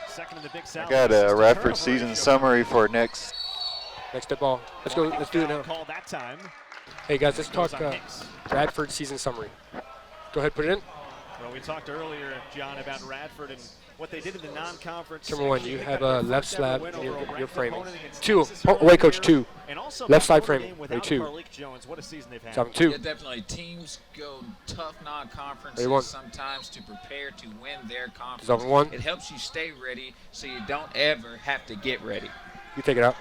Second in the Big South. I got a Radford season summary for next Next ball. Let's go. Let's do it now. Call that time. Hey guys, let's talk Radford season summary. Go ahead, put it in. Well, we talked earlier, John, about Radford and what they did in the non-conference. Number one, you have a left slab in your framing. Two, away coach, two. Left side framing, two. What a season they've had. 7-2. Yeah, definitely. Teams go tough non-conferences sometimes to prepare to win their conference. 7-1. It helps you stay ready so you don't ever have to get ready. You take it out.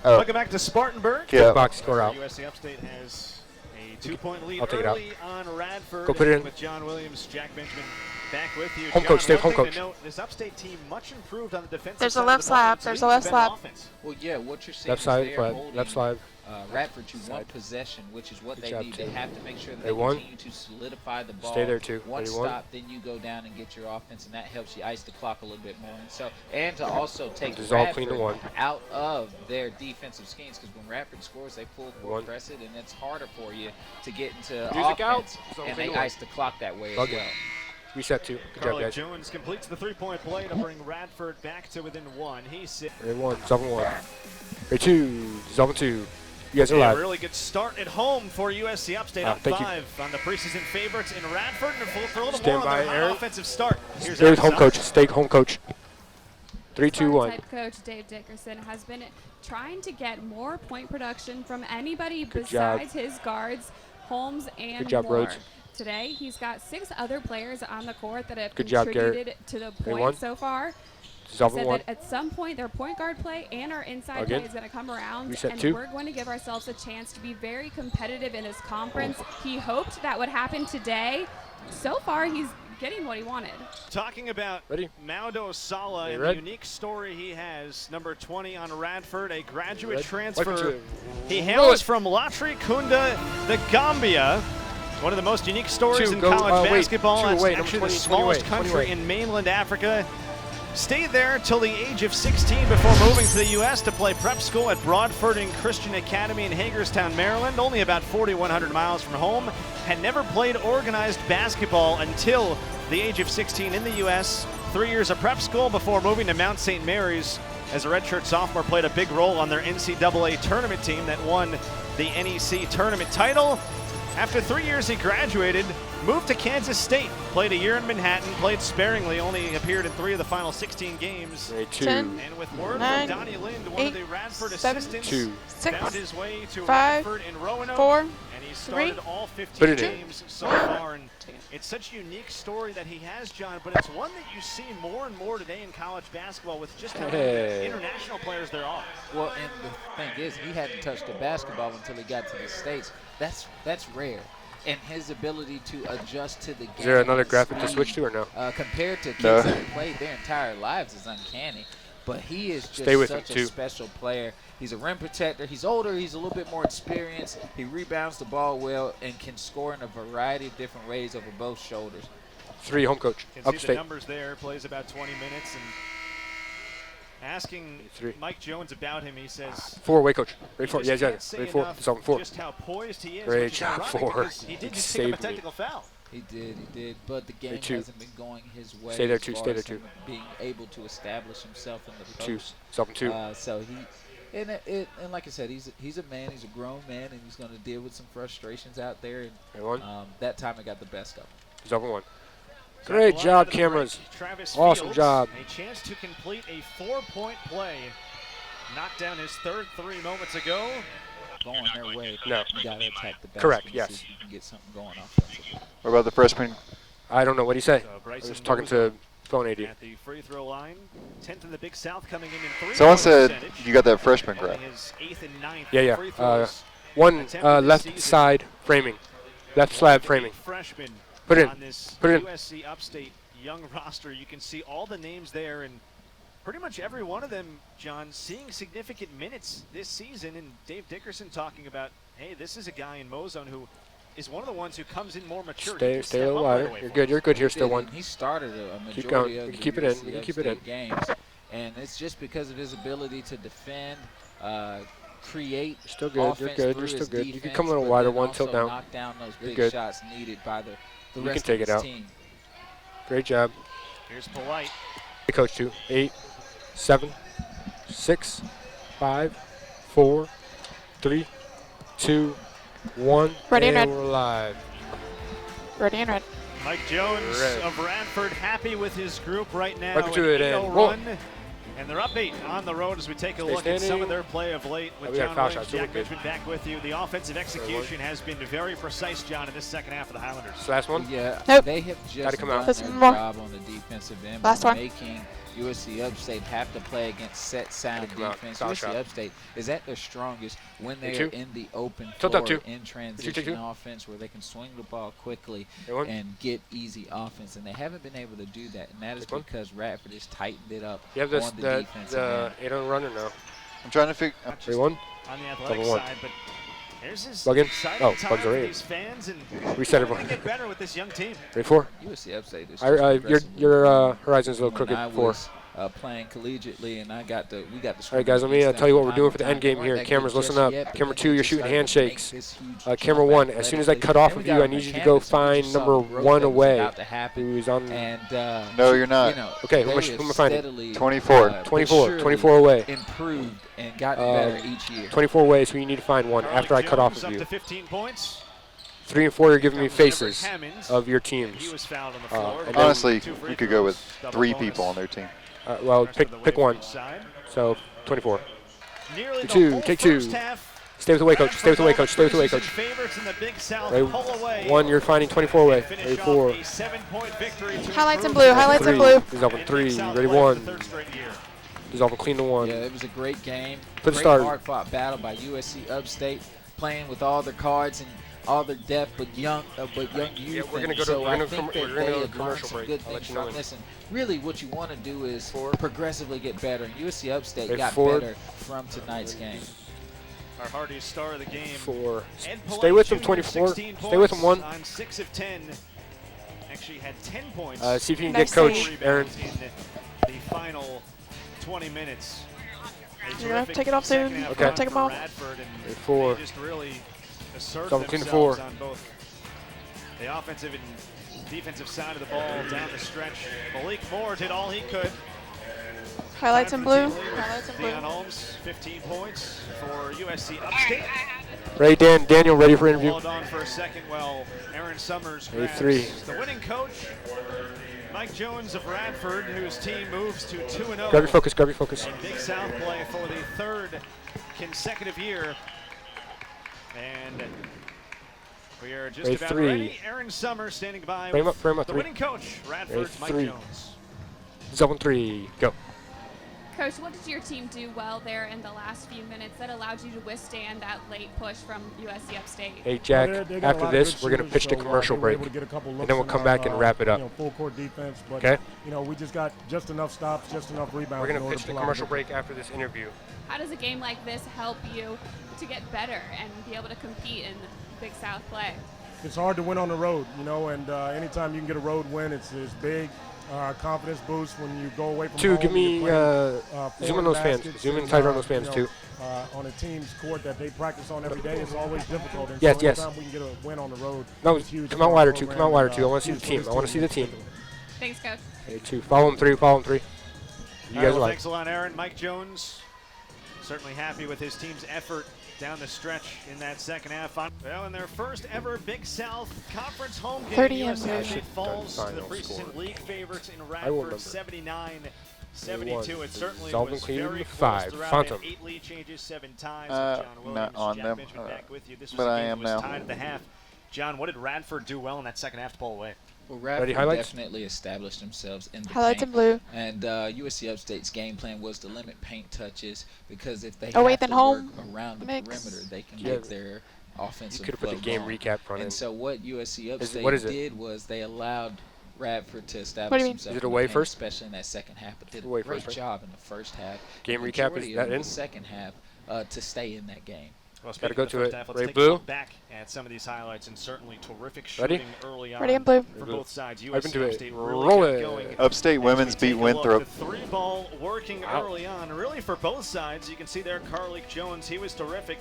Welcome back to Spartanburg. Yeah. Box score out. USC Upstate has a 2-point lead I'll take it out. early on Radford. Go put it in. With John Williams, Jack Benjamin back with you. Home coach, Dave, home coach. This Upstate team much improved on the defensive There's side a left slab. so There's a left slab. Well, yeah, what you're seeing Left side, is they're holding left slide. Radford to one possession, which is what they need. They have to make sure that They they won. continue to solidify the ball. Stay there too. One 31. stop, then you go down and get your offense, and that helps you ice the clock a little bit more. And so, and to also take This is all clean to Radford one. out of their defensive schemes, because when Radford scores, they pull forward, press it, and it's harder for you to get into Music offense, out. and they ice the clock that way Bug as it. well. Reset two. Good job, guys. Jones completes the three-point play to bring Radford back to within one. He's sitting. 1, 7-1. 2, 7-2. You guys are A live. really good start at home for USC Upstate, up 5 on the preseason favorites in Radford, and a little Stand more by, on their Aaron. offensive start. Here's home coach. Stake home coach. 3, 2, 1. Type coach Dave Dickerson has been trying to get more point production from anybody Good besides job. his guards, Holmes and Good job, Moore. Rhodes. Today, he's got 6 other players on the court that have Good job, contributed to the They won. point so far. He 7-1. said that at some point, their point guard play and our inside Again. play is going to come around, Reset and 2. we're going to give ourselves a chance to be very competitive in his conference. He hoped that would happen today. So far, he's getting what he wanted. Talking about Maudo Sala and the unique story he has, number 20 on Radford, a graduate transfer. He hails from Latrikunda, the Gambia. One of the most unique stories in college basketball. It's actually the smallest country in mainland Africa. Stayed there till the age of 16 before moving to the U.S. to play prep school at Broadford Christian Academy in Hagerstown, Maryland, only about 4,100 miles from home. Had never played organized basketball until the age of 16 in the U.S. 3 years of prep school before moving to Mount St. Mary's. As a redshirt sophomore, played a big role on their NCAA tournament team that won the NEC tournament title. After 3 years, he graduated, moved to Kansas State, played a year in Manhattan, played sparingly, only appeared in 3 of the final 16 games. 10, and with word 9, from Donnie Lind, one 8, of the Radford 7, assistants, 2, 6, found his way to 5, Radford in Roanoke, 4, and he started 3, all 15 games so 1. far. And it's such a unique story that he has, John, but it's one that you see more and more today in college basketball with just how many international players there are. Well, and the thing is, he hadn't touched a basketball until he got to the States. That's rare. And his ability to adjust to the game. Is there another graphic to switch to or no? Compared to kids that have played their entire lives is uncanny. But he is just such a special player. He's a rim protector. He's older. He's a little bit more experienced. He rebounds the ball well and can score in a variety of different ways over both shoulders. 3, home coach. You can see Upstate. the numbers there. Plays about 20 minutes. And asking Mike Jones about him, he says 4, away coach. Ready 4. Yeah. Ready 4. 7-4. Just how poised he is. Great job, 4. He did just take him a technical foul. He did. But the game hasn't been going his way. Stay there, 2. Stay there, 2. Being able to establish himself in the post. 2. 7-2. So he, and like I said, he's a man. He's a grown man, and he's going to deal with some frustrations out there. And that time, I got the best of him. 7-1. Great job, cameras. Awesome job. A chance to complete a 4-point play. Knocked down his third 3 moments ago. Going their way. No. You got to attack the basket. Correct, yes. See if you can get something going offensively. What about the freshman? I don't know. What do you say? I was talking to phone AD. At the free throw line, 10th in the Big South coming in 3. Someone said you got that freshman grab. His 8th and 9th Yeah. free throws. One left side framing. Left slab framing. Freshman Put it on in. this Put it in. USC Upstate young roster. You can see all the names there, and pretty much every one of them, John, seeing significant minutes this season. And Dave Dickerson talking about, hey, this is a guy in Mozone who is one of the ones who comes in more mature. Stay a little wider. You're good here. Still 1. He started a majority Keep going. of We can keep it in. USC We can keep it in. games, and it's just because of his ability to defend, create. Still good. You're good. You're still good. You can come a little but wider. then 1 tilt also down. knock down those You're big good. shots needed by the You rest can take of it his out. team. Great job. Here's Polite. Hey, Coach, 2, 8, 7, 6, 5, 4, 3, 2, 1. Ready and red. We're live. Ready and red. Mike Jones Red. of Radford happy with his group right now. Welcome to it, An 8-0 and run. And they're up 8 on the road as we take a Stay look at some standing. of their play of late with we got John foul Williams, shots, so we're Jack good. Richmond back with you. The offensive execution has been very precise, John, in this second half of the Highlanders. This last one? Yeah, Nope. they have Gotta just come done out. This their one more. job on the defensive end, Last by one. making USC Upstate have to play against set sound come out. defense. Foul USC shot. Upstate is at their strongest when Hey, they're two. in the open Tilt up, floor two. in Two, transition two. offense where they can swing the ball quickly Hey, one. and get easy offense, and they haven't been able to do that, and that is Take one. because Radford has tightened it up You have this, on the the defensive end. 8-0 runner now. I'm trying to figure. 3-1. On the athletic Double one. side, but there's his Plug in. exciting Oh, time plugs for are in. these fans, and Reset they're gonna everyone. get better with this young team. Ready, 4. USC Upstate is just Your progressively horizon's a little when I crooked. 4. was playing collegiately, and we got the. All right, guys, let me tell you what we're doing for the end game here. Cameras, listen up. Camera 2, you're shooting handshakes. Camera 1, as soon as I cut off of you, I need you to go find number 1 away. Who's on? No, you're not. Okay, who am I finding? 24. 24 away. Improved and gotten better each year. 24 away, so you need to find one after I cut off Jones of up you. to 15 points. 3 and 4 are giving me Comes faces Everett Hammonds. of your He teams. was fouled on the floor. and then- Honestly, Two free you could go throws, with double 3 bonus. people on their team. Well, Rest of the pick one. Wayford side. So 24. Nearly the Two, whole take two. first half. Stay with the way, coach. Stay with the way, coach. Stay with the way, coach. Favorites in the Big South Ready, pull away. 1, you're finding 24 away. Finish Ready, off 4. a 7-point victory to Highlights in improve blue, their highlights in 3. blue. Dissolving and 3. Big South Ready, play for 1. the third straight year. Dissolving clean to 1. Yeah, it was a great game. Put the Great stars. hard-fought battle by USC Upstate, playing with all their cards and all their depth, but young youth. we're gonna and go to- so we're I gonna think com- that we're gonna they go to have learned commercial some break. good I'll let things you know from when. this. And really, what you want to do is 4. progressively get better. And USC Upstate Ready, got 4. better from tonight's game. Our hardiest star of the game. 4. Ed Stay Polite with him, Jr., 24. 16 Stay with him, 1. On 6 of 10. Actually had 10 points. See if you can Nice get Coach save. Aaron. In the final 20 minutes. A You're gonna have to terrific take it off soon. second half Okay. run Take 'em for off. Radford, and Ready, 4. they just really asserted Double clean to themselves 4. on both the offensive and defensive side of the ball down the stretch. Malik Moore did all he could. Highlights in Time blue. for the team leader, Highlights in blue. Deion Holmes, 15 points for USC Upstate. Ready, Daniel, ready for interview. Hold on for a second while Aaron Summers Ready, grabs 3. the winning coach, Mike Jones of Radford, whose team moves to 2-0 Grab your focus, grab your focus. in Big South play for the 3rd consecutive year. And we are just Ready, about 3. ready. Aaron Summers standing by Frame with up, frame up, the 3. winning coach, Radford, Ready, Mike 3. Jones. Dissolving 3. Go. Coach, what did your team do well there in the last few minutes that allowed you to withstand that late push from USC Upstate? Hey, Jack, They got a after lot of this, good we're going to shooters, pitch to so, commercial they were break. able to get a couple And looks then we'll in come our, back and wrap it up. Full court defense, but Okay? we just got just enough stops, just enough rebounds. We're going in to order pitch the pull out commercial victory. break after this interview. How does a game like this help you to get better and be able to compete in Big South play? It's hard to win on the road, and anytime you can get a road win, it's big. Confidence boost when you go away from 2, home. give me, you're playing, zoom on those fans. baskets Zoom in and, tighter on those fans, too. On a team's court that they practice on every day, it's always difficult. And Yes, so yes. anytime we can get a win on the road, No, it's huge come for out our wider, 2. program Come out wider, and, 2. I want to see the huge for team. this I want to see the team. Thanks, Coach. Hey, 2. Follow him 3, follow him 3. You All right, guys well, are thanks a lot, Aaron. Mike Jones, certainly happy with his team's effort down the stretch in that second half. Well, in their first ever Big South Conference home game, 30 USC and Upstate falls to the final preseason score. league favorites in will Radford, remember. 79-72. It certainly Zalvin was Cleveland very 5. close throughout. Phantom. 8 lead changes, 7 ties. Not John Williams, on Jack them, Benjamin back with you. This was but a I game am that was now. tied at the half. John, what did Radford do well in that second half to pull away? Well, Ready, Radford highlights? definitely established themselves in the Highlights in paint. blue. And USC Upstate's game plan was to limit paint touches because if they Oh, wait, have then to home work around the mix. perimeter, they can Yeah. get their offensive You could have put the flow game going. recap front And end. so what USC Upstate what is it? did was they allowed Radford to What establish do you mean? themselves Is it in the away paint, first? especially in that second half, but did a Away great first, right? job in the first half. Game the recap, is majority that of in? the second half to stay in that game. Well, Gotta speaking go of the to first it. half, let's Ready, take blue? a look back at some of these highlights, and certainly terrific Ready? shooting early on Ready and blue. for both sides. Open to USC it. Upstate really Roll got it. going. Upstate As women's we beat take a look, Winthrop. The 3-ball working Wow. early on, really for both sides. You can see there Carlick Jones, he was terrific.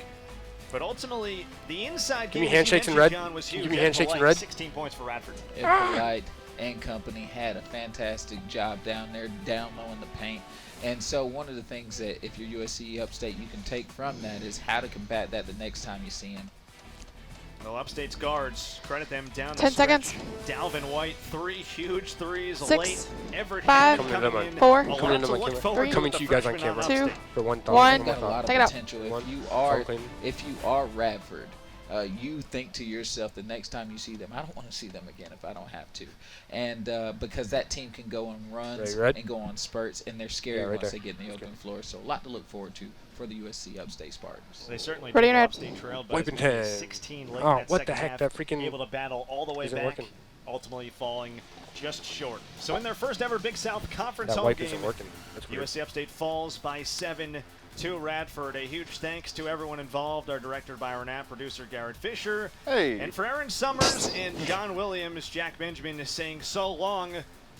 But ultimately, the inside Give me game, as you handshakes in mentioned, red. John, was Give huge. me Ed handshakes in Polite, red. 16 points for Radford. Ed Polite and company had a fantastic job down there, down low in the paint. And so one of the things that if you're USC Upstate, you can take from that is how to combat that the next time you see him. Well, Upstate's guards, credit them down the 10 stretch. seconds. Dalvin White, 3 huge threes 6, late. Everett 5, Hammond coming in. 4, A lot Coming into to my look camera. forward to Coming with to you the guys on freshman camera. 2, Upstate. For 1 thought. 1. Got a lot of Take it out. potential. One. If you are Radford, you think to yourself the next time you see them, I don't want to see them again if I don't have to. And because that team can go on runs and go on spurts, and they're scary once they get in the open floor. So a lot to look forward to for the USC Upstate Spartans. They certainly Ready, did. Red? Upstate trailed by Wiping as many as 10. 16 late in Oh, that what the second heck? half, That freaking able to battle all the way isn't back, working. ultimately falling just short. So in their first ever Big South Conference That home wipe game, isn't working. That's weird. USC Upstate falls by 7 to Radford. A huge thanks to everyone involved, our director Byron Abt, producer Garrett Fisher, and for Aaron Summers and John Williams. Jack Benjamin is saying so long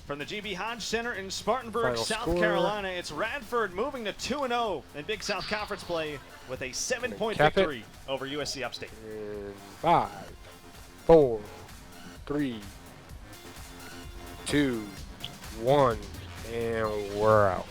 from the GB Hodge Center in Spartanburg, Final South score. Carolina. It's Radford moving to 2-0 in Big South Conference play with a 7-point Cap it. victory over USC Upstate. And 5, 4, 3, 2, 1, and we're out.